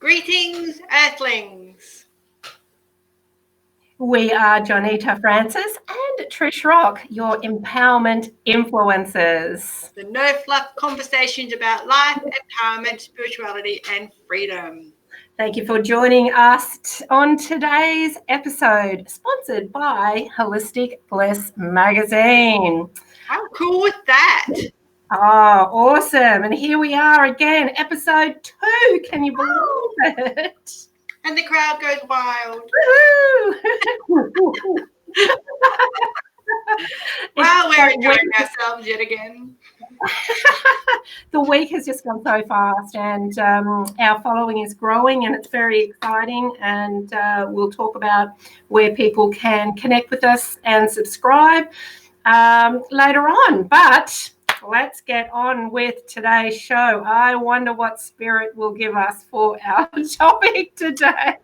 Greetings, Earthlings. We are Johnita Francis and Trish Rock, your empowerment influencers. The no fluff conversations about life, empowerment, spirituality, and freedom. Thank you for joining us on today's episode, sponsored by Holistic Bliss Magazine. How cool is that? Oh, awesome. And here we are again, episode 2. Can you believe it? And the crowd goes wild. Woohoo! Well, we're enjoying ourselves yet again. The week has just gone so fast, and our following is growing, and it's very exciting. And we'll talk about where people can connect with us and subscribe later on. But let's get on with today's show. I wonder what spirit will give us for our topic today.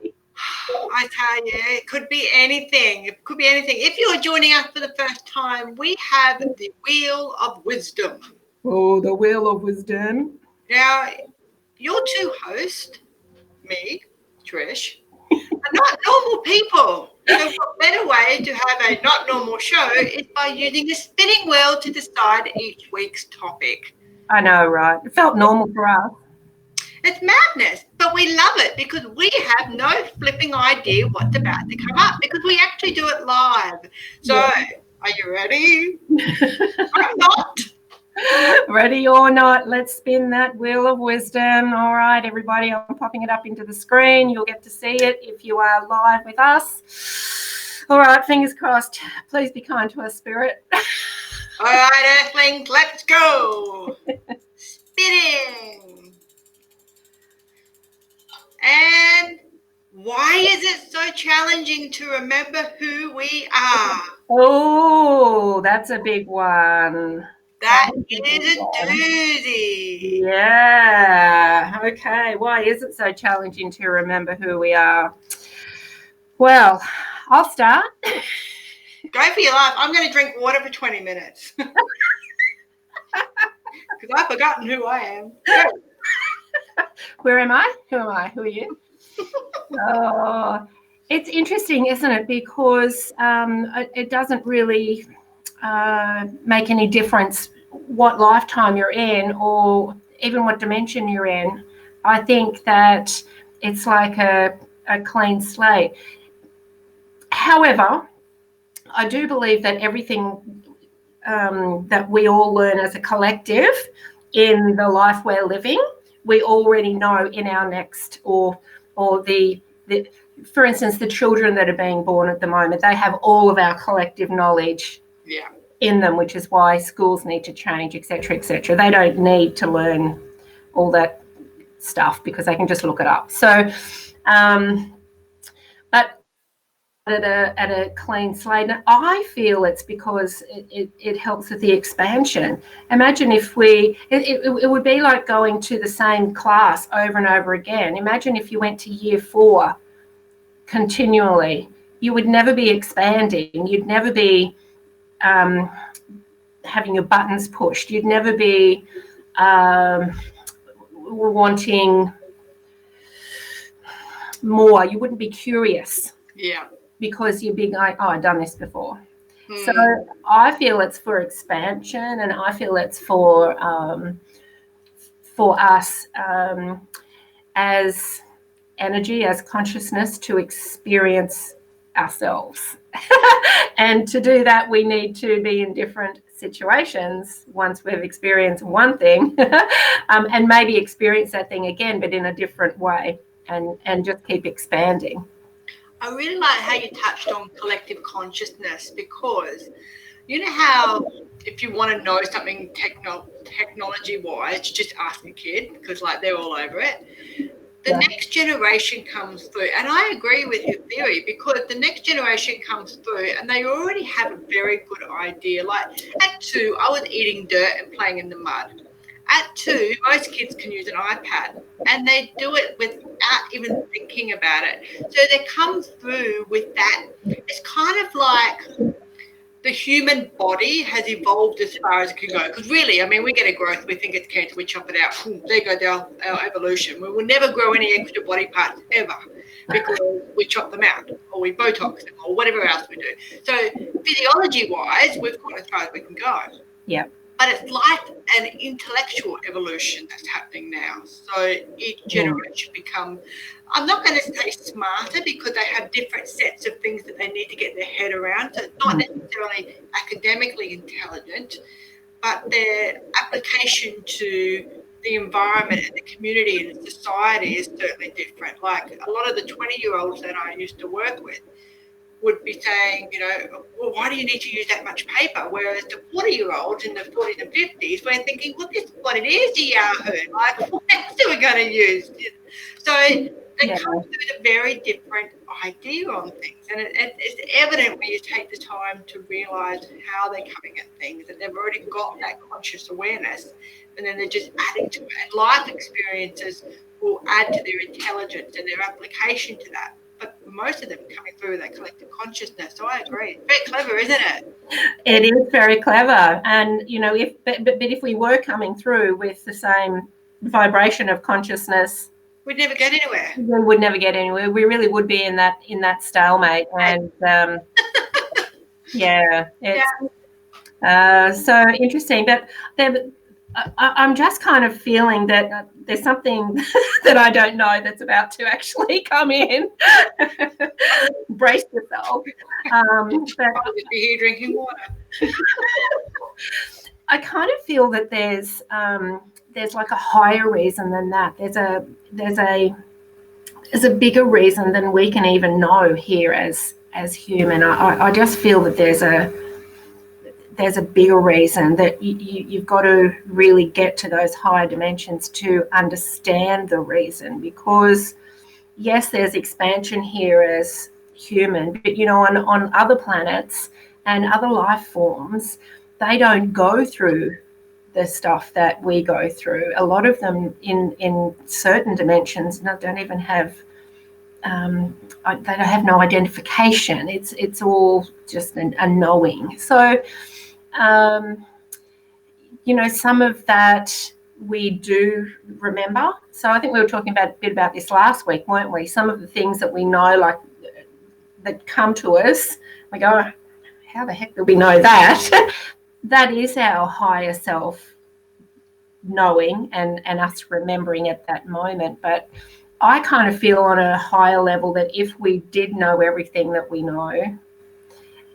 I tell you, it could be anything. It could be anything. If you're joining us for the first time, we have the Wheel of Wisdom. Oh, the Wheel of Wisdom. Now, your two hosts, me, Trish, are not normal people. So what better way to have a not normal show is by using a spinning wheel to decide each week's topic. I know, right? It felt normal for us. It's madness, but we love it because we have no flipping idea what's about to come up because we actually do it live. So, Are you ready? I'm not. Ready or not, let's spin that Wheel of Wisdom. All right, everybody, I'm popping it up into the screen. You'll get to see it if you are live with us. All right, fingers crossed. Please be kind to us, Spirit. All right, Earthlings, let's go. Spinning. And why is it so challenging to remember who we are? Oh, that's a big one. That is a doozy. Yeah. Okay. Why is it so challenging to remember who we are? Well, I'll start. Go for your life. I'm going to drink water for 20 minutes. Because I've forgotten who I am. Where am I? Who am I? Who are you? Oh, it's interesting, isn't it? Because it doesn't really make any difference what lifetime you're in or even what dimension you're in. I think that it's like a clean slate. However, I do believe that everything that we all learn as a collective in the life we're living, we already know in our next or the for instance, the children that are being born at the moment, they have all of our collective knowledge in them, which is why schools need to change, etc., etc. They don't need to learn all that stuff because they can just look it up. So, but at a clean slate, and I feel it's because it helps with the expansion. Imagine if it would be like going to the same class over and over again. Imagine if you went to year 4 continually. You would never be expanding. You'd never be having your buttons pushed. You'd never be wanting more. You wouldn't be curious. Yeah. Because you'd be going, oh, I've done this before. So I feel it's for expansion, and I feel it's for us as energy, as consciousness, to experience ourselves. And to do that, we need to be in different situations once we've experienced one thing and maybe experience that thing again, but in a different way, and just keep expanding. I really like how you touched on collective consciousness because you know how if you want to know something technology-wise, just ask a kid because like they're all over it. The next generation comes through, and I agree with your theory because the next generation comes through and they already have a very good idea. Like at 2, I was eating dirt and playing in the mud. At 2, most kids can use an iPad and they do it without even thinking about it. So they come through with that. It's kind of like the human body has evolved as far as it can go. Because really, I mean, we get a growth, we think it's cancer, we chop it out, boom, there goes our evolution. We will never grow any extra body parts ever because we chop them out or we Botox them or whatever else we do. So physiology-wise, we've gone as far as we can go. Yeah. But it's like an intellectual evolution that's happening now. So each generation become, I'm not going to say smarter because they have different sets of things that they need to get their head around. So it's not necessarily academically intelligent, but their application to the environment and the community and society is certainly different. Like a lot of the 20-year-olds that I used to work with would be saying, you know, well, why do you need to use that much paper? Whereas the 40-year-olds in the 40s and 50s were thinking, well, this is what it is, Yahoo. Like, what else are we going to use? So they come with a very different idea on things. And it's evident when you take the time to realise how they're coming at things, and they've already got that conscious awareness, and then they're just adding to it. And life experiences will add to their intelligence and their application to that. But most of them are coming through that collective consciousness. So I agree. It's very clever, isn't it? It is very clever. And, you know, but if we were coming through with the same vibration of consciousness, we'd never get anywhere. We would never get anywhere. We really would be in that stalemate. And it's so interesting. But I'm just kind of feeling that there's something that I don't know that's about to actually come in. Brace yourself. But be here drinking water. I kind of feel that there's like a higher reason than that. There's a bigger reason than we can even know here as human. I just feel that there's a bigger reason that you've got to really get to those higher dimensions to understand the reason. Because yes, there's expansion here as human, but you know, on other planets and other life forms, they don't go through the stuff that we go through. A lot of them in certain dimensions don't even have they don't have no identification. It's all just a knowing. So you know, some of that we do remember. So I think we were talking a bit about this last week, weren't we? Some of the things that we know, like that come to us, we go, how the heck do we know that? That is our higher self knowing and us remembering at that moment. But I kind of feel on a higher level that if we did know everything that we know,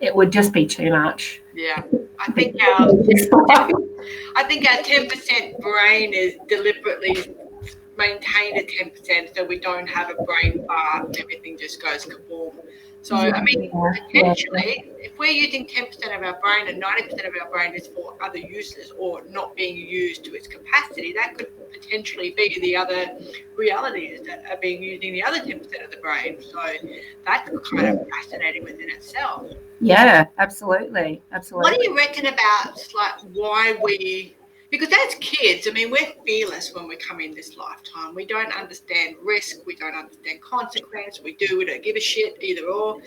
it would just be too much. Yeah. I think our 10% brain is deliberately maintained at 10% so we don't have a brain fart and everything just goes kaboom. So, I mean, potentially, if we're using 10% of our brain and 90% of our brain is for other uses or not being used to its capacity, that could potentially be the other realities that are being used in the other 10% of the brain. So that's kind of fascinating within itself. Yeah, absolutely. What do you reckon about like why we, because as kids, I mean, we're fearless when we come in this lifetime. We don't understand risk. We don't understand consequence. We don't give a shit, either or.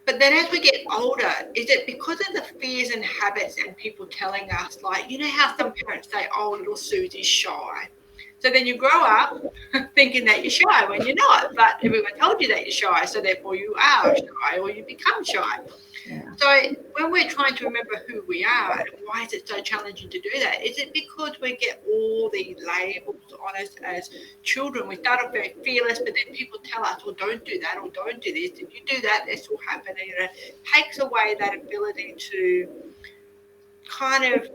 But then as we get older, is it because of the fears and habits and people telling us, like, you know how some parents say, oh, little Susie's shy. So then you grow up thinking that you're shy when you're not, but everyone told you that you're shy, so therefore you are shy or you become shy. Yeah. So when we're trying to remember who we are and why is it so challenging to do that, is it because we get all the labels on us as children? We start off very fearless, but then people tell us, well, don't do that or don't do this. If you do that, this will happen. And, you know, it takes away that ability to kind of,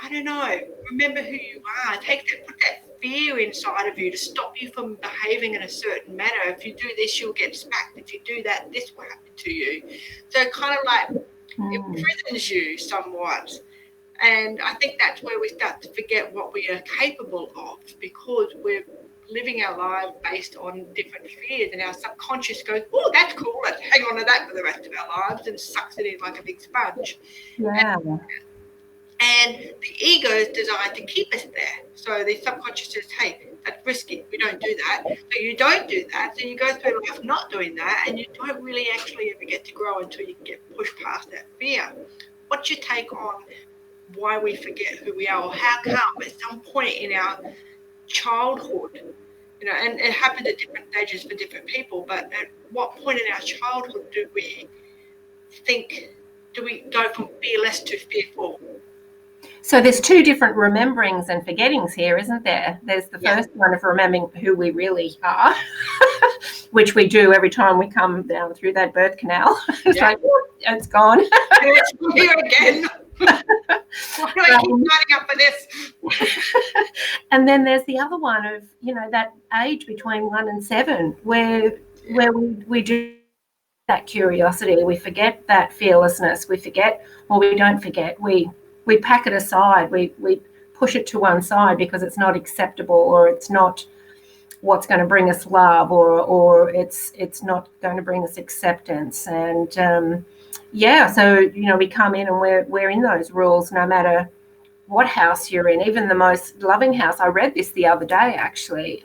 I don't know, remember who you are. Put that fear inside of you to stop you from behaving in a certain manner. If you do this, you'll get smacked. If you do that, this will happen to you. So it kind of like imprisons you somewhat. And I think that's where we start to forget what we are capable of, because we're living our lives based on different fears, and our subconscious goes, oh, that's cool, let's hang on to that for the rest of our lives, and sucks it in like a big sponge. Yeah. And the ego is designed to keep us there. So the subconscious says, hey, That's risky. We don't do that. So you don't do that. So you go through life not doing that, and you don't really actually ever get to grow until you get pushed past that fear. What's your take on why we forget who we are, or how come at some point in our childhood, and it happens at different stages for different people, but at what point in our childhood do we go from fearless to fearful? So there's two different rememberings and forgettings here, isn't there? There's the first one of remembering who we really are, which we do every time we come down through that birth canal. It's like, it's gone. It's here again. Why do I keep signing up for this? And then there's the other one of, that age between 1 and 7 where we do that curiosity, we forget that fearlessness, we don't forget, we pack it aside, we push it to one side because it's not acceptable, or it's not what's going to bring us love, or it's not going to bring us acceptance. And so we come in and we're in those rules no matter what house you're in, even the most loving house. I read this the other day actually.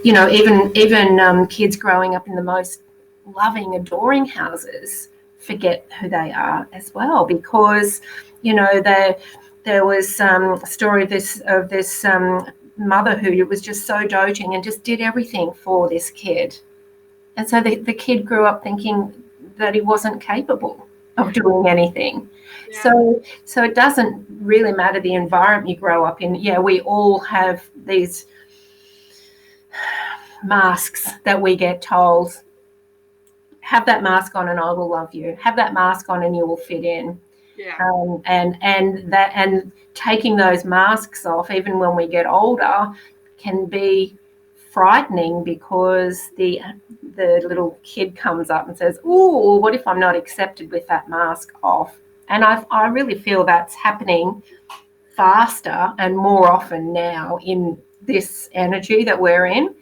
Even kids growing up in the most loving, adoring houses forget who they are as well, because there was a story of this mother who was just so doting and just did everything for this kid, and so the kid grew up thinking that he wasn't capable of doing anything. So it doesn't really matter the environment you grow up in. We all have these masks that we get told, have that mask on and I will love you. Have that mask on and you will fit in. And taking those masks off, even when we get older, can be frightening, because the little kid comes up and says, "Oh, what if I'm not accepted with that mask off?" And I really feel that's happening faster and more often now in this energy that we're in.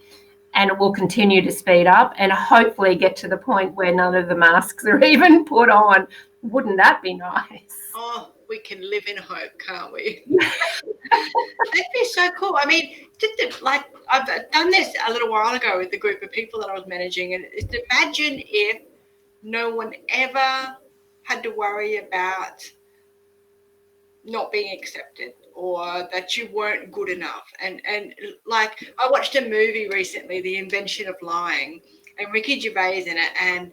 And it will continue to speed up and hopefully get to the point where none of the masks are even put on. Wouldn't that be nice? Oh, we can live in hope, can't we? That'd be so cool. I mean, I've done this a little while ago with the group of people that I was managing, and imagine if no one ever had to worry about not being accepted, or that you weren't good enough. And like, I watched a movie recently, The Invention of Lying, and Ricky Gervais in it, and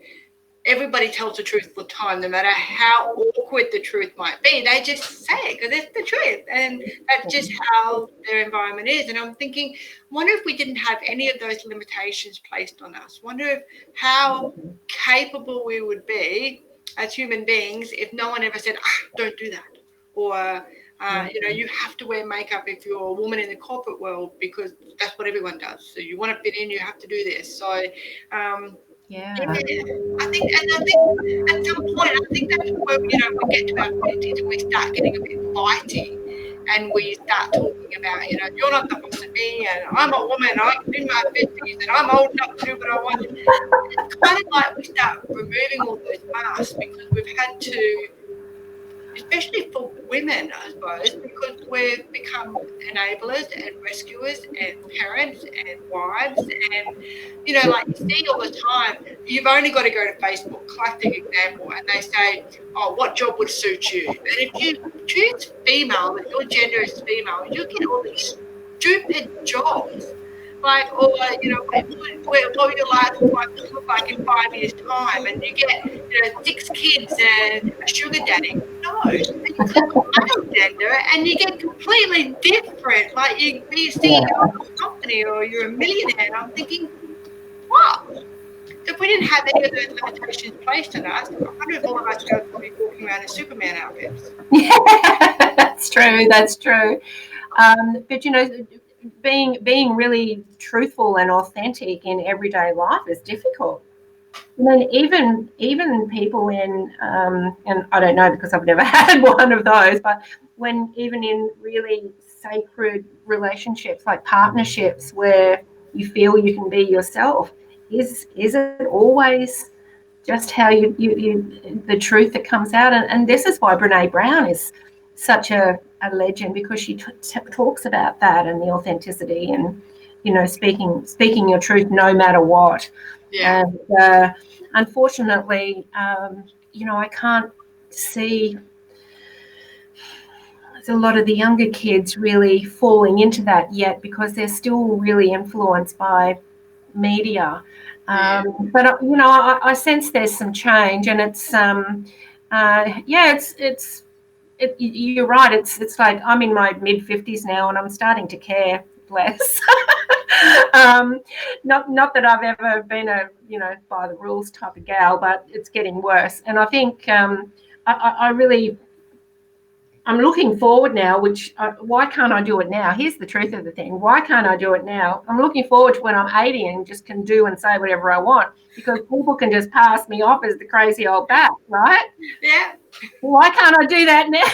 everybody tells the truth all the time, no matter how awkward the truth might be. They just say it because it's the truth, and that's just how their environment is. And I'm thinking, wonder if we didn't have any of those limitations placed on us. Wonder how capable we would be as human beings if no one ever said, don't do that. Or, you have to wear makeup if you're a woman in the corporate world because that's what everyone does. So you want to fit in, you have to do this. So, I think at some point, I think that's where, we get to our 20s and we start getting a bit bitey, and we start talking about, you're not the boss of me, and I'm a woman, I'm in my 50s, and I'm old enough to do what I want. It's kind of like we start removing all those masks because we've had to, especially for women, I suppose, because we've become enablers and rescuers and parents and wives. And, like you see all the time, you've only got to go to Facebook, classic example, and they say, oh, what job would suit you? And if you choose female, that your gender is female, you get all these stupid jobs. Like, or, what will your life look like in 5 years' time? And you get, 6 kids and a sugar daddy. No, and you click on male gender and you get completely different. Like, you be a CEO of a company or you're a millionaire. And I'm thinking, what? So if we didn't have any of those limitations placed on us, I wonder if all of us girls would be walking around in Superman outfits. Yeah, that's true. But, being really truthful and authentic in everyday life is difficult. I mean, even people in, and I don't know because I've never had one of those, but when even in really sacred relationships, like partnerships where you feel you can be yourself, is it always just how you the truth that comes out? And this is why Brene Brown is such a a legend because she talks about that and the authenticity and, speaking your truth no matter what. Yeah. And unfortunately, I can't see a lot of the younger kids really falling into that yet because they're still really influenced by media. But I sense there's some change, and it's you're right. It's like I'm in my mid-50s now, and I'm starting to care less. Not that I've ever been a by the rules type of gal, but it's getting worse. And I think I really. I'm looking forward now, why can't I do it now? Here's the truth of the thing. Why can't I do it now? I'm looking forward to when I'm 80 and just can do and say whatever I want because people can just pass me off as the crazy old bat, right? Yeah. Why can't I do that now?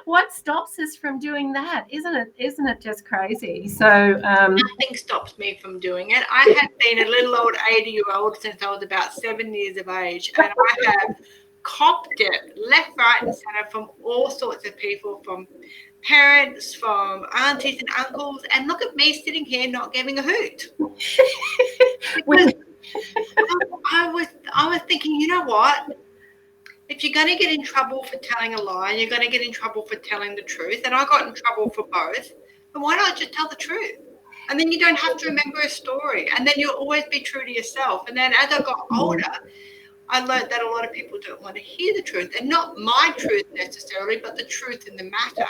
What stops us from doing that? Isn't it just crazy? So nothing stops me from doing it. I have been a little old 80-year-old since I was about 7 years of age, and I have copped it left, right, and centre from all sorts of people, from parents, from aunties and uncles, and look at me sitting here not giving a hoot. Because I was thinking, you know what? If you're going to get in trouble for telling a lie, you're going to get in trouble for telling the truth, and I got in trouble for both, then why not just tell the truth? And then you don't have to remember a story, and then you'll always be true to yourself. And then as I got older, I learned that a lot of people don't want to hear the truth, and not my truth necessarily, but the truth in the matter.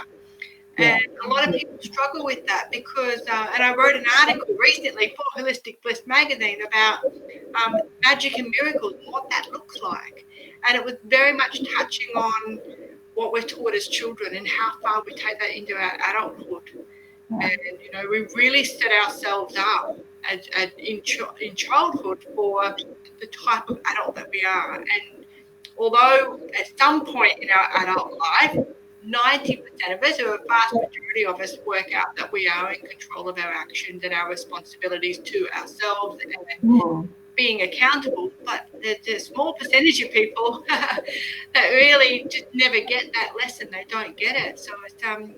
And a lot of people struggle with that because, and I wrote an article recently for Holistic Bliss magazine about magic and miracles and what that looks like. And it was very much touching on what we're taught as children and how far we take that into our adulthood. And, we really set ourselves up in childhood for the type of adult that we are. And although at some point in our adult life, 90% of us, or a vast majority of us, work out that we are in control of our actions and our responsibilities to ourselves and being accountable. But there's a small percentage of people that really just never get that lesson. They don't get it. So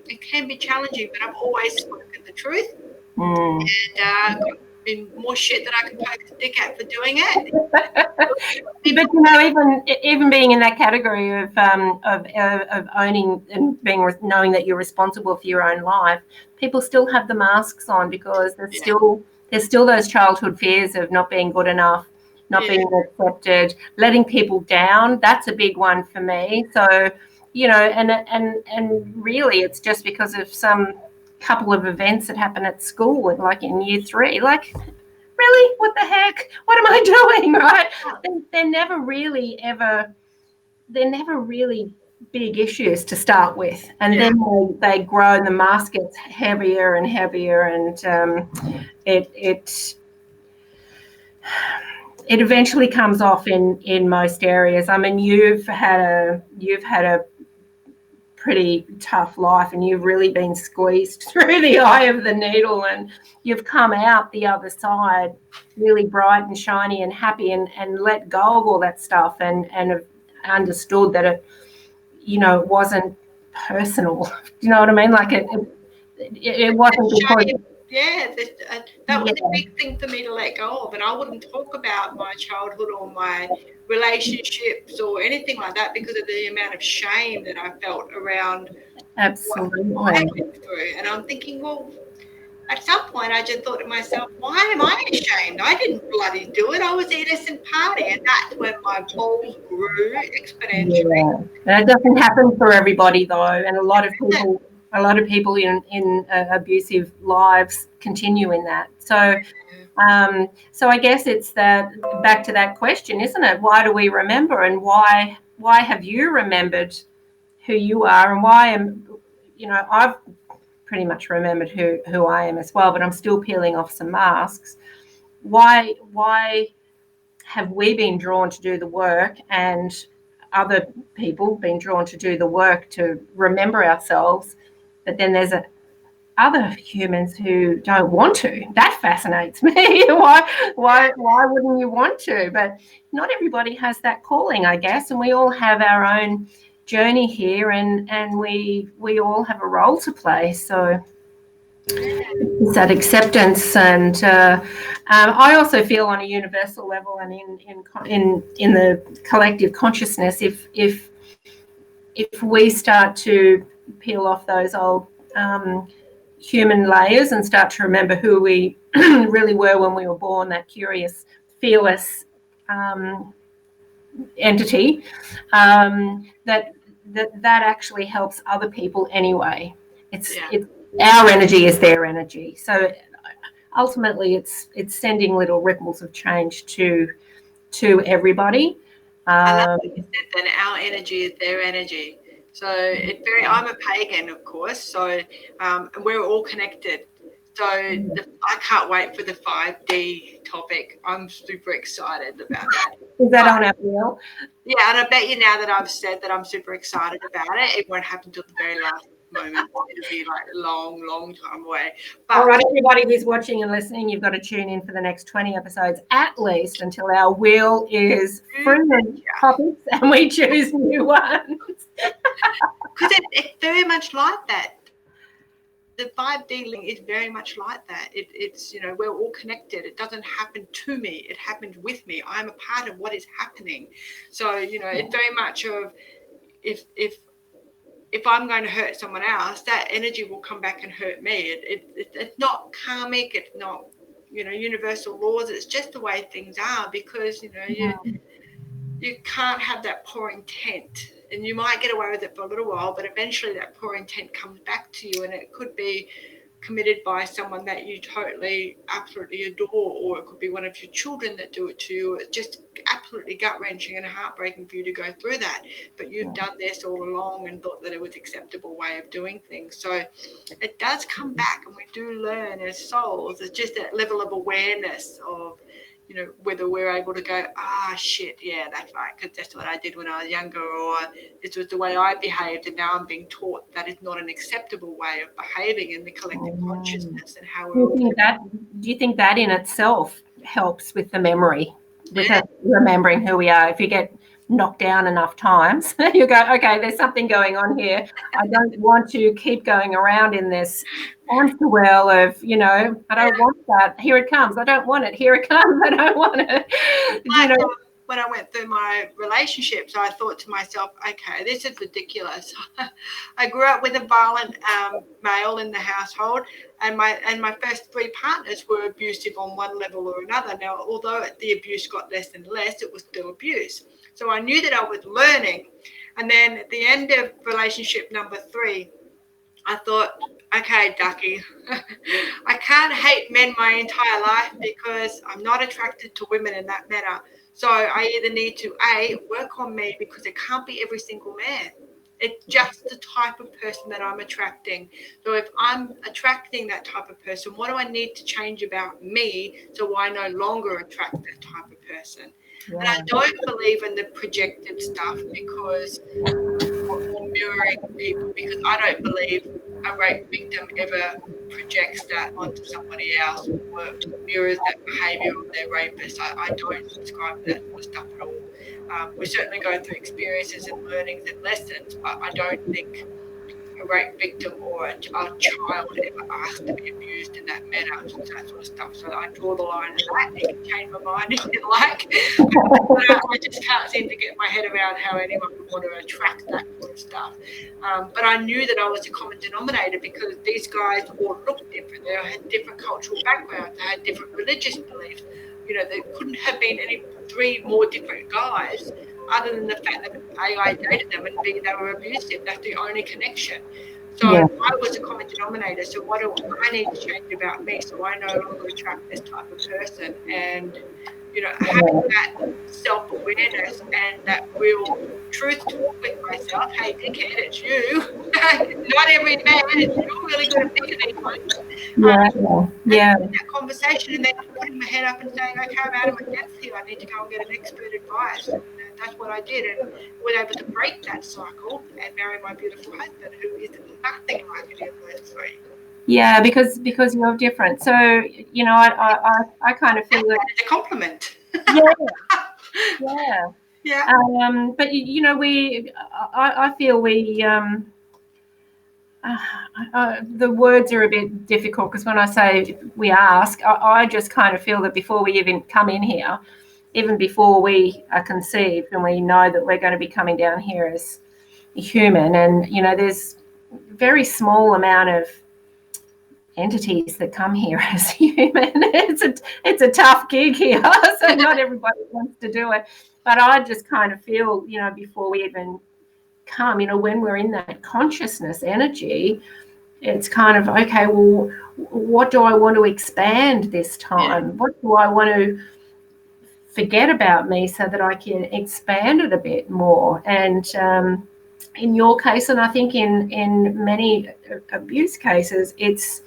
it can be challenging, but I've always spoken the truth. And been more shit that I could poke a stick at for doing it. But even being in that category of owning and knowing that you're responsible for your own life, people still have the masks on because there's still those childhood fears of not being good enough, not being accepted, letting people down. That's a big one for me. So and really it's just because of some couple of events that happen at school, like in year 3, like really, what the heck, what am I doing, right? They're never really big issues to start with, and then they grow and the mask gets heavier and heavier, and it eventually comes off in most areas. I mean, you've had a pretty tough life, and you've really been squeezed through the eye of the needle, and you've come out the other side really bright and shiny and happy, and let go of all that stuff, and have understood that it wasn't personal. Do you know what I mean? Like it wasn't because that was a big thing for me to let go of, and I wouldn't talk about my childhood or my relationships or anything like that because of the amount of shame that I felt around what I went through. And I'm thinking, well, at some point I just thought to myself, why am I ashamed? I didn't bloody do it. I was the innocent party. And that's when my balls grew exponentially. And it doesn't happen for everybody though, and a lot of people in abusive lives continue in that. So I guess it's that, back to that question, isn't it? Why do we remember, and why have you remembered who you are, and why I've pretty much remembered who I am as well, but I'm still peeling off some masks. Why have we been drawn to do the work, and other people been drawn to do the work to remember ourselves, but then there's other humans who don't want to? That fascinates me. Why wouldn't you want to? But not everybody has that calling, I guess, and we all have our own journey here, and we all have a role to play. So it's that acceptance, and I also feel on a universal level and in the collective consciousness, if we start to peel off those old human layers and start to remember who we really were when we were born, that curious, fearless entity, that actually helps other people anyway. It's our energy is their energy. So ultimately, it's sending little ripples of change to everybody. And that's what you said, then our energy is their energy. So I'm a pagan, of course. So and we're all connected. So I can't wait for the 5D topic. I'm super excited about that. Is that on our wheel? Yeah, and I bet you now that I've said that I'm super excited about it, it won't happen till the very last moment. It'll be like a long, long time away. But, all right, everybody who's watching and listening, you've got to tune in for the next 20 episodes at least until our wheel is free of topics and we choose new ones. Because it's very much like that. The 5D link is very much like that. It's, we're all connected. It doesn't happen to me. It happens with me. I'm a part of what is happening. So, it's very much of if I'm going to hurt someone else, that energy will come back and hurt me. It's not karmic. It's not, universal laws. It's just the way things are because, you can't have that poor intent. And you might get away with it for a little while, but eventually that poor intent comes back to you, and it could be committed by someone that you totally, absolutely adore, or it could be one of your children that do it to you. It's just absolutely gut-wrenching and heartbreaking for you to go through that. But you've done this all along and thought that it was an acceptable way of doing things. So it does come back, and we do learn as souls. It's just that level of awareness of, whether we're able to go, shit, yeah, that's right, because that's what I did when I was younger, or this was the way I behaved, and now I'm being taught that is not an acceptable way of behaving in the collective consciousness and how we're do you think that in itself helps with the memory, with us remembering who we are? If you get knocked down enough times, you go, okay, there's something going on here. I don't want to keep going around in this hamster wheel of, I don't want that. Here it comes. I don't want it. Here it comes. I don't want it. When I went through my relationships, I thought to myself, okay, this is ridiculous. I grew up with a violent male in the household, and my first 3 partners were abusive on one level or another. Now, although the abuse got less and less, it was still abuse. So I knew that I was learning. And then at the end of relationship number 3, I thought, okay, Ducky, I can't hate men my entire life because I'm not attracted to women in that manner. So I either need to, A, work on me, because it can't be every single man. It's just the type of person that I'm attracting. So if I'm attracting that type of person, what do I need to change about me so I no longer attract that type of person? Yeah. And I don't believe in the projected stuff because or mirroring people, because I don't believe a rape victim ever projects that onto somebody else or mirrors that behaviour of their rapist. I don't subscribe to that sort of stuff at all. We certainly go through experiences and learnings and lessons, but I don't think a rape victim or a child ever asked to be abused in that manner, that sort of stuff. So I draw the line at that. You can change my mind if you like. But I just can't seem to get my head around how anyone would want to attract that sort of stuff. But I knew that I was a common denominator because these guys all looked different. They had different cultural backgrounds. They had different religious beliefs. There couldn't have been any 3 more different guys, other than the fact that A, I dated them, and B, they were abusive. That's the only connection. So I was a common denominator. So what do I need to change about me so I no longer attract this type of person? And, having that self-awareness and that real truth talk with myself, hey, dickhead, it's you. Not every man, it's you're really good at picking these ones. That conversation, and then putting my head up and saying, okay, I'm out of my depth here. I need to go and get an expert advice. And that's what I did, and was able to break that cycle and marry my beautiful husband, who is nothing like any of those 3. Yeah, because you're different. So, I kind of feel that it's a compliment. Yeah. Yeah. But I feel the words are a bit difficult because when I say we ask, I just kind of feel that before we even come in here, even before we are conceived and we know that we're going to be coming down here as human, and there's a very small amount of entities that come here as human. It's a tough gig here, so not everybody wants to do it. But I just kind of feel, before we even come, when we're in that consciousness energy, it's kind of, okay, well, what do I want to expand this time? Yeah. What do I want to forget about me so that I can expand it a bit more? And in your case, and I think in many abuse cases, it's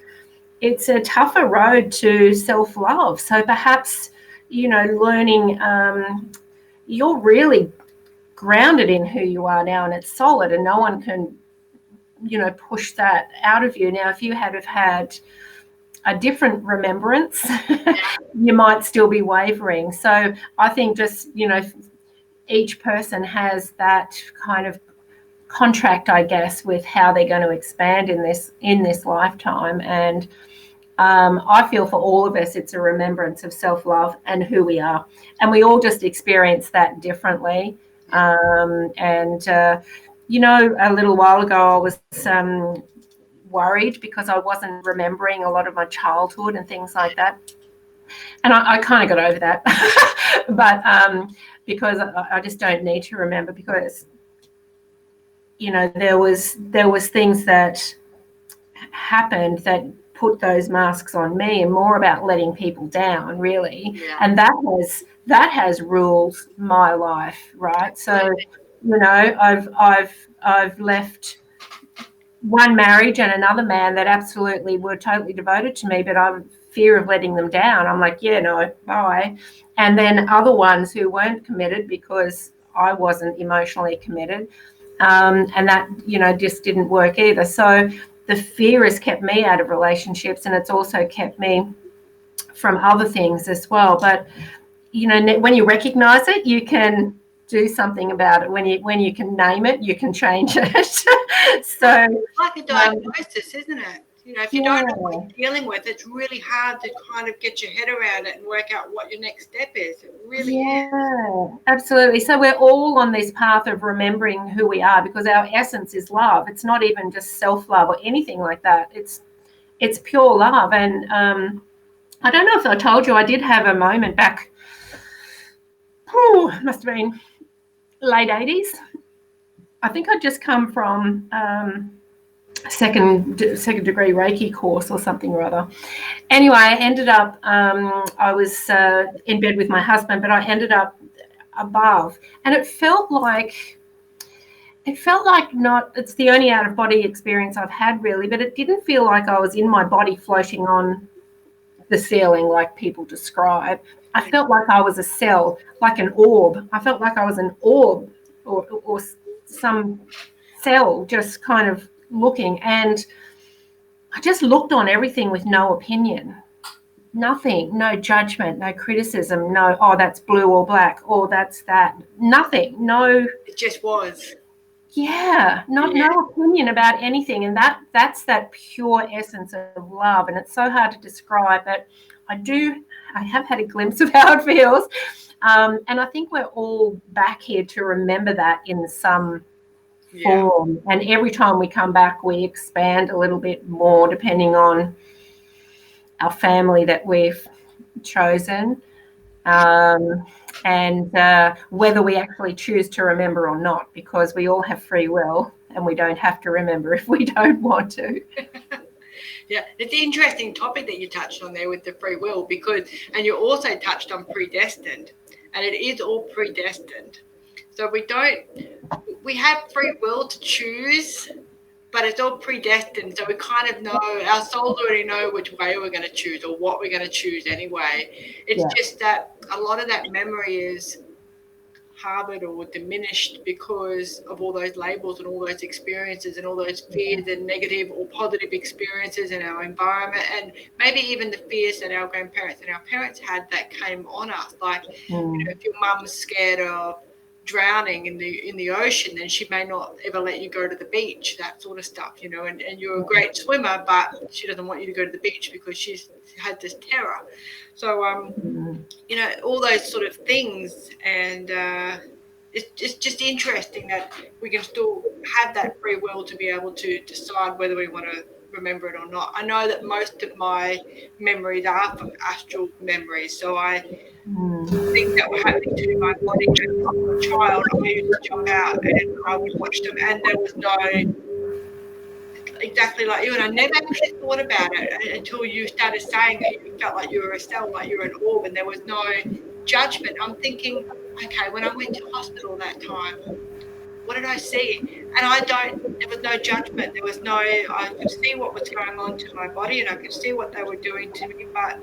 a tougher road to self-love. So perhaps, learning, you're really grounded in who you are now, and it's solid, and no one can, push that out of you. Now, if you had had a different remembrance, you might still be wavering. So I think just, each person has that kind of contract, I guess, with how they're going to expand in this lifetime. And I feel for all of us, it's a remembrance of self-love and who we are. And we all just experience that differently. A little while ago, I was worried because I wasn't remembering a lot of my childhood and things like that. And I kind of got over that. But because I just don't need to remember, because, there was things that happened that put those masks on me, and more about letting people down, really. Yeah. And that has ruled my life, right? So, I've left one marriage and another man that absolutely were totally devoted to me, but I'm fear of letting them down. I'm like, yeah, no, bye. And then other ones who weren't committed because I wasn't emotionally committed. And that, just didn't work either. So the fear has kept me out of relationships, and it's also kept me from other things as well. But, when you recognize it, you can do something about it. When you can name it, you can change it. So it's like a diagnosis, isn't it? If you don't know what you're dealing with, it's really hard to kind of get your head around it and work out what your next step is. It really is. Yeah, absolutely. So we're all on this path of remembering who we are, because our essence is love. It's not even just self-love or anything like that. It's pure love. And I don't know if I told you, I did have a moment back, must have been late 80s. I think I'd just come from second degree Reiki course or something or other. Anyway, I ended up, I was in bed with my husband, but I ended up above, and it felt like not, it's the only out of body experience I've had, really, but it didn't feel like I was in my body floating on the ceiling like people describe. I felt like I was a cell, like an orb. I felt like I was an orb or some cell, just kind of looking, and I just looked on everything with no opinion, nothing, no judgment, no criticism, no, oh, that's blue or black, or that's that, nothing, no. It just was. Yeah, no opinion about anything. And that's that pure essence of love. And it's so hard to describe, but I have had a glimpse of how it feels. And I think we're all back here to remember that in some form. And every time we come back, we expand a little bit more, depending on our family that we've chosen. And whether we actually choose to remember or not, because we all have free will and we don't have to remember if we don't want to. Yeah, it's an interesting topic that you touched on there with the free will, and you also touched on predestined, and it is all predestined. So we have free will to choose, but it's all predestined. So we kind of know, our souls already know which way we're going to choose or what we're going to choose anyway. It's just that a lot of that memory is harbored or diminished because of all those labels and all those experiences and all those fears and negative or positive experiences in our environment, and maybe even the fears that our grandparents and our parents had that came on us. Like, if your mum's scared of drowning in the ocean, then she may not ever let you go to the beach, that sort of stuff, you know, and you're a great swimmer, but she doesn't want you to go to the beach because she's had this terror. So, you know, all those sort of things. And it's just interesting that we can still have that free will to be able to decide whether we want to remember it or not. I know that most of my memories are from astral memories, so I things that were happening to my body as a child, I used to jump out and I would watch them, and there was no, exactly like you, and I never actually thought about it until you started saying that you felt like you were a cell, like you were an orb, and there was no judgment. I'm thinking, okay, when I went to hospital that time, what did I see? And there was no judgment. There was no, I could see what was going on to my body and I could see what they were doing to me, but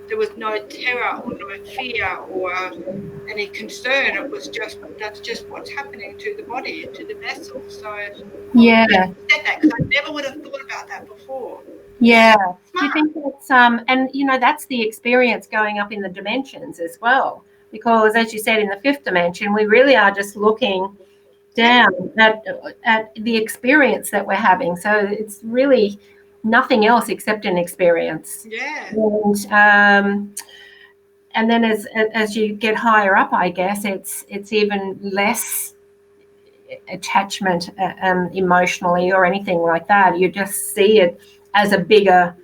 there was no terror or no fear or any concern. It was just, that's just what's happening to the body, to the vessel. So Yeah. I said that because I never would have thought about that before. Yeah. Do you think that's and you know, that's the experience going up in the dimensions as well, because as you said, in the fifth dimension, we really are just looking down at the experience that we're having. So it's really nothing else except an experience. Yeah. And then as you get higher up, I guess it's even less attachment emotionally or anything like that. You just see it as a bigger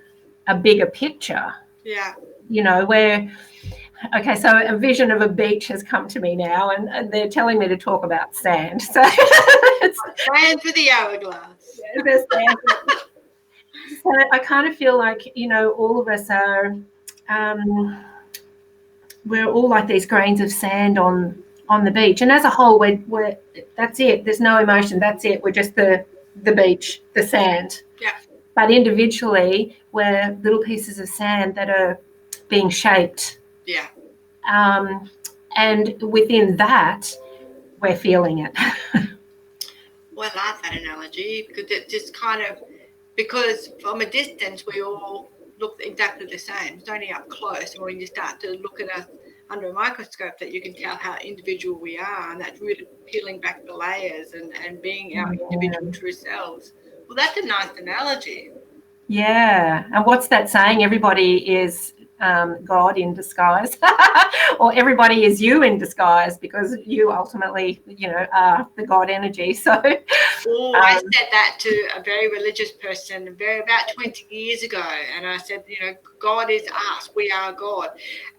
picture. Yeah. You know, where, okay, so a vision of a beach has come to me now, and they're telling me to talk about sand. So sand for the hourglass. Yeah, so I kind of feel like, you know, all of us are, we're all like these grains of sand on the beach, and as a whole, we're that's it. There's no emotion. That's it. We're just the beach, the sand. Yeah. But individually, we're little pieces of sand that are being shaped. Yeah. And within that, we're feeling it. Well, I like that analogy because it just kind of, because from a distance we all look exactly the same. It's only up close, and when you start to look at us under a microscope, that you can tell how individual we are, and that's really peeling back the layers and being our individual true selves. Well, that's a nice analogy. Yeah. And what's that saying? Everybody is God in disguise, or everybody is you in disguise, because you ultimately, you know, are the God energy. So I said that to a very religious person about 20 years ago, and I said, you know, God is us, we are God,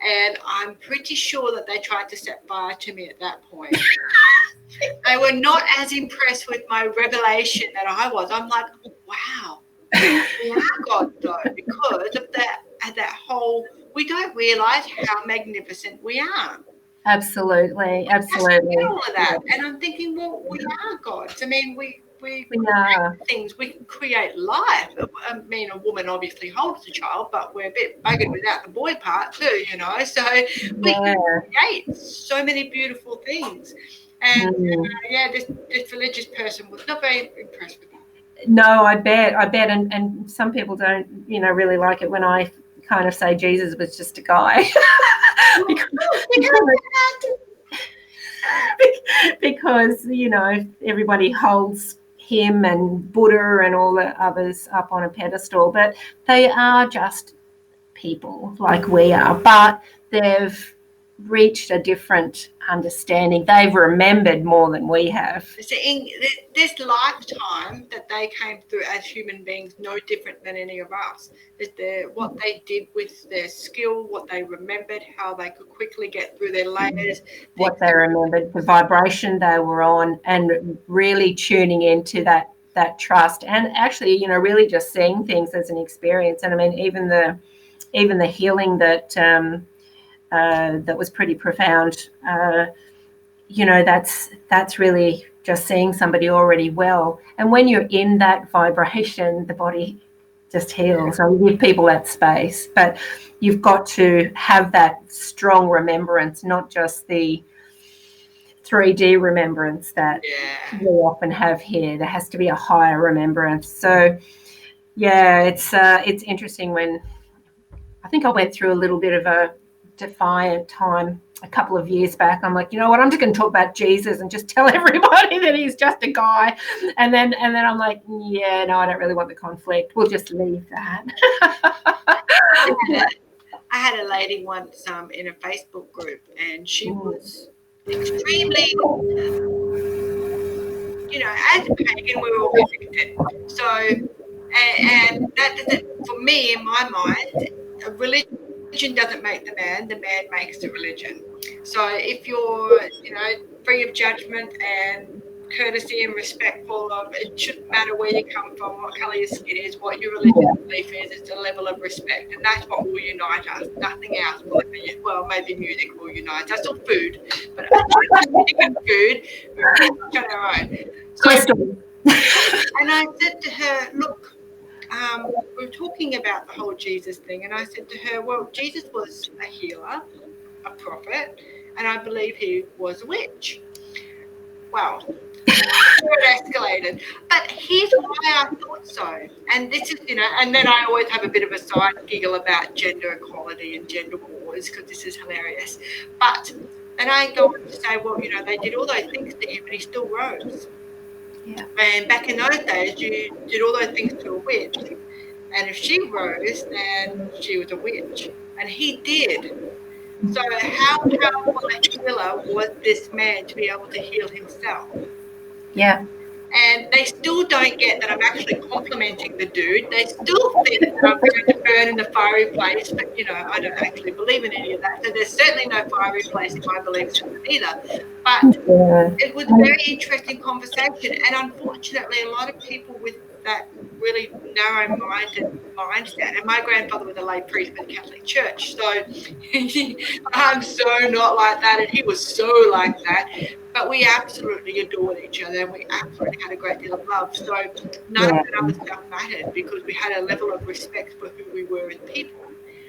and I'm pretty sure that they tried to set fire to me at that point. They were not as impressed with my revelation that I was. I'm like, oh, wow, we are God though, because of that whole, we don't realise how magnificent we are. Absolutely. All of that. And I'm thinking, well, we are gods. I mean, we create things, we can create life. I mean, a woman obviously holds the child, but we're a bit buggered without the boy part too, you know. So we can create so many beautiful things. And this religious person was not very impressed with that. No, I bet, and some people don't, you know, really like it when I kind of say Jesus was just a guy. because you know, everybody holds him and Buddha and all the others up on a pedestal, but they are just people like we are, but they've reached a different understanding. They've remembered more than we have. So in this lifetime that they came through as human beings, no different than any of us. What they did with their skill, what they remembered, how they could quickly get through their layers. What they remembered, the vibration they were on, and really tuning into that trust, and actually, you know, really just seeing things as an experience. And I mean, even the healing that that was pretty profound. You know, that's really just seeing somebody already well. And when you're in that vibration, the body just heals. So you give people that space, but you've got to have that strong remembrance, not just the 3D remembrance that we often have here. There has to be a higher remembrance. So yeah, it's interesting. When I think I went through a little bit of a defiant time a couple of years back. I'm like, you know what? I'm just going to talk about Jesus and just tell everybody that he's just a guy. And then I'm like, yeah, no, I don't really want the conflict. We'll just leave that. I had a lady once in a Facebook group, and she was extremely, as a pagan, we were all connected. So, and that doesn't, for me, in my mind, a religion doesn't make the man makes the religion. So if you're, free of judgment and courtesy and respectful of, it shouldn't matter where you come from, what colour your skin is, what your religious belief is, it's a level of respect, and that's what will unite us. Nothing else will ever, well, maybe music will unite us, or food, but music and food, we're pretty much on our own. So, and I said to her, look, we were talking about the whole Jesus thing, and I said to her, well, Jesus was a healer, a prophet, and I believe he was a witch. Well, it escalated. But here's why I thought so. And this is, and then I always have a bit of a side giggle about gender equality and gender wars, because this is hilarious. But then I go on to say, well, they did all those things to him and he still rose. Yeah. And back in those days, you did all those things to a witch. And if she rose, then she was a witch. And he did. So how powerful a healer was this man to be able to heal himself? Yeah. And they still don't get that I'm actually complimenting the dude. They still think that I'm going to burn in the fiery place, but I don't actually believe in any of that. So there's certainly no fiery place in my belief system either. But it was a very interesting conversation, and unfortunately, a lot of people with that really narrow-minded mindset. And my grandfather was a lay priest in the Catholic Church, so I'm so not like that, and he was so like that. But we absolutely adored each other, and we absolutely had a great deal of love. So none of that other stuff mattered, because we had a level of respect for who we were as people.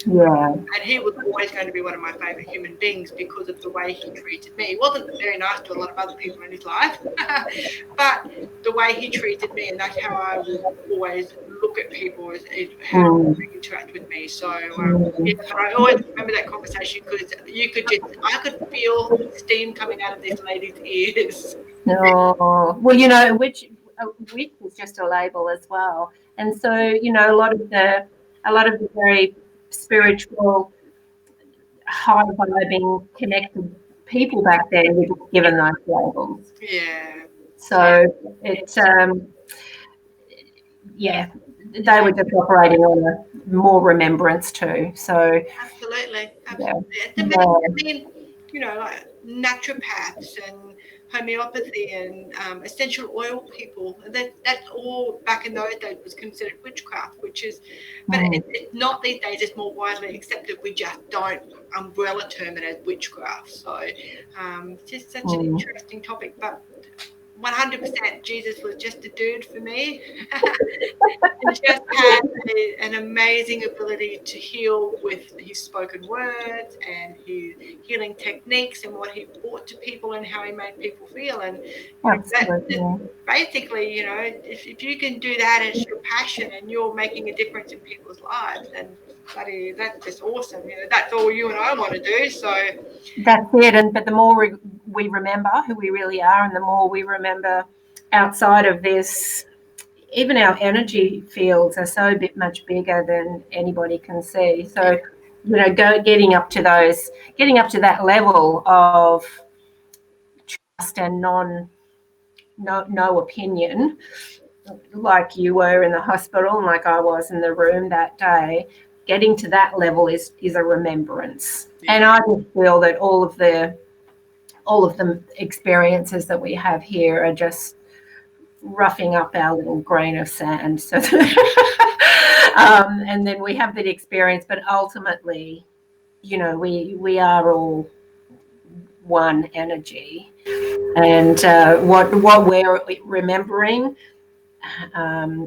Yeah. And he was always going to be one of my favourite human beings because of the way he treated me. He wasn't very nice to a lot of other people in his life, but the way he treated me, and that's how I will always look at people, is how they interact with me. So but I always remember that conversation, because I could feel steam coming out of this lady's ears. Oh, well, witch is just a label as well, and so a lot of the very spiritual, high vibing, connected people back then were just given those labels. Yeah. So it's they were just operating on a more remembrance too. So absolutely. Yeah. I mean, like naturopaths and homeopathy and essential oil people. That's all back in those days was considered witchcraft, but it's not these days. It's more widely accepted. We just don't umbrella term it as witchcraft. So it's just such an interesting topic, but 100% Jesus was just a dude for me. He just had an amazing ability to heal with his spoken words and his healing techniques and what he brought to people and how he made people feel. And basically, if you can do that as your passion and you're making a difference in people's lives, then that's just awesome. That's all you and I want to do. So that's it. But the more we remember who we really are, and the more we remember outside of this, even our energy fields are so much bigger than anybody can see. So, getting up to that level of trust and no opinion, like you were in the hospital and like I was in the room that day. Getting to that level is a remembrance, and I just feel that all of the experiences that we have here are just roughing up our little grain of sand. So, and then we have that experience, but ultimately, we are all one energy, and what we're remembering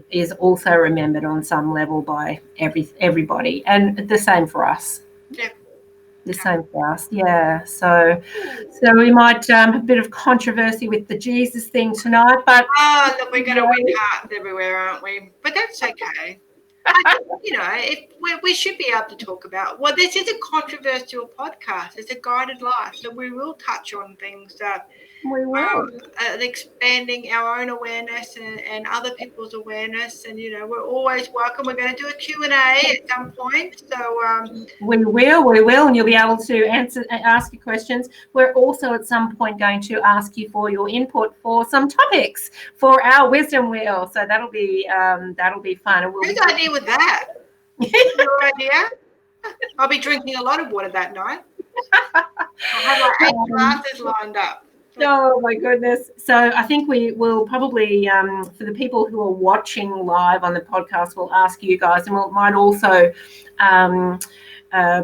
is also remembered on some level by everybody, and the same for us. Yeah. The same for us, yeah. So we might have a bit of controversy with the Jesus thing tonight, but look, we're going to win hearts everywhere, aren't we? But that's okay. If we should be able to talk about, well, this is a controversial podcast. It's a guided life, so we will touch on things that We will. expanding our own awareness and other people's awareness. And, we're always welcome. We're going to do a Q&A at some point. So we will, and you'll be able to ask your questions. We're also at some point going to ask you for your input for some topics for our wisdom wheel. So that'll be fun. And whose idea was that? Your idea? I'll be drinking a lot of water that night. I'll have like 8 glasses lined up. Oh my goodness. So I think we will probably, for the people who are watching live on the podcast, we'll ask you guys, and we might also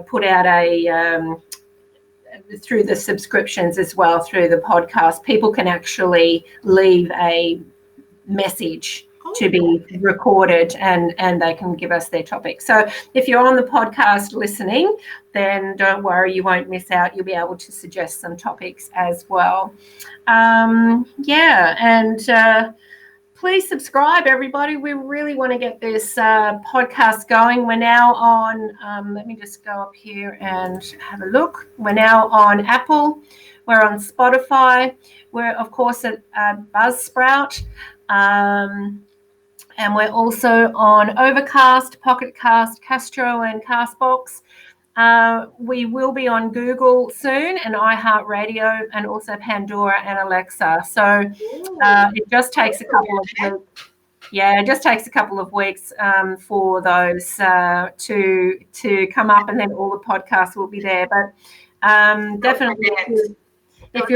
put out through the subscriptions as well, through the podcast, people can actually leave a message to be recorded, and they can give us their topic. So if you're on the podcast listening, then don't worry, you won't miss out. You'll be able to suggest some topics as well. And please subscribe, everybody. We really want to get this podcast going. We're now on, let me just go up here and have a look. We're now on Apple. We're on Spotify. We're, of course, at Buzzsprout. And we're also on Overcast, Pocket Cast, Castro, and Castbox. We will be on Google soon, and iHeartRadio, and also Pandora and Alexa. So it just takes a couple of weeks. Yeah, it just takes a couple of weeks for those to come up, and then all the podcasts will be there. But definitely, if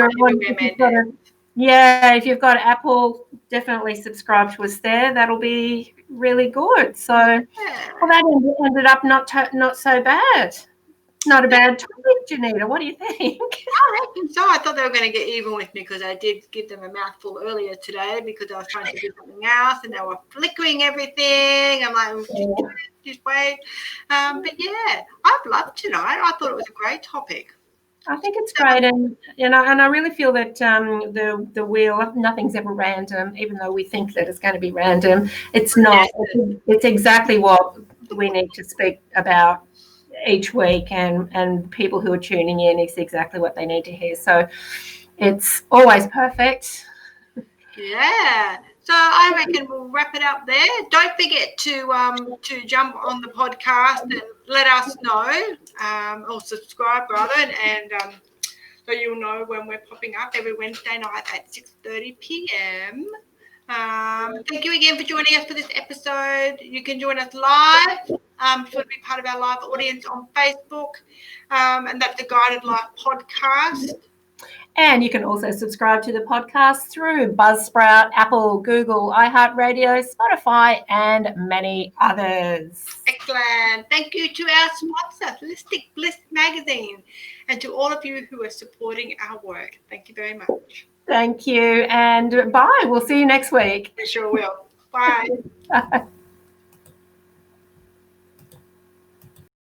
you've got Apple, definitely subscribe to us there. That'll be really good. So, well, that ended up not so bad. Not a bad topic, Johnita. What do you think? I reckon so. I thought they were going to get even with me because I did give them a mouthful earlier today because I was trying to do something else and they were flickering everything. I'm like, just wait. But yeah, I've loved tonight. I thought it was a great topic. I think it's great, and I really feel that the wheel, nothing's ever random, even though we think that it's going to be random. It's not. It's exactly what we need to speak about each week, and people who are tuning in is exactly what they need to hear. So it's always perfect. Yeah. So I reckon we'll wrap it up there. Don't forget to jump on the podcast and let us know, or subscribe rather, and so you'll know when we're popping up every Wednesday night at 6:30 p.m. Thank you again for joining us for this episode. You can join us live, to be part of our live audience on Facebook, and that's the Guided Life podcast. And you can also subscribe to the podcast through Buzzsprout, Apple, Google, iHeartRadio, Spotify, and many others. Excellent. Thank you to our sponsor, Holistic Bliss Magazine, and to all of you who are supporting our work. Thank you very much. Thank you, and bye. We'll see you next week. I sure will. Bye. Bye.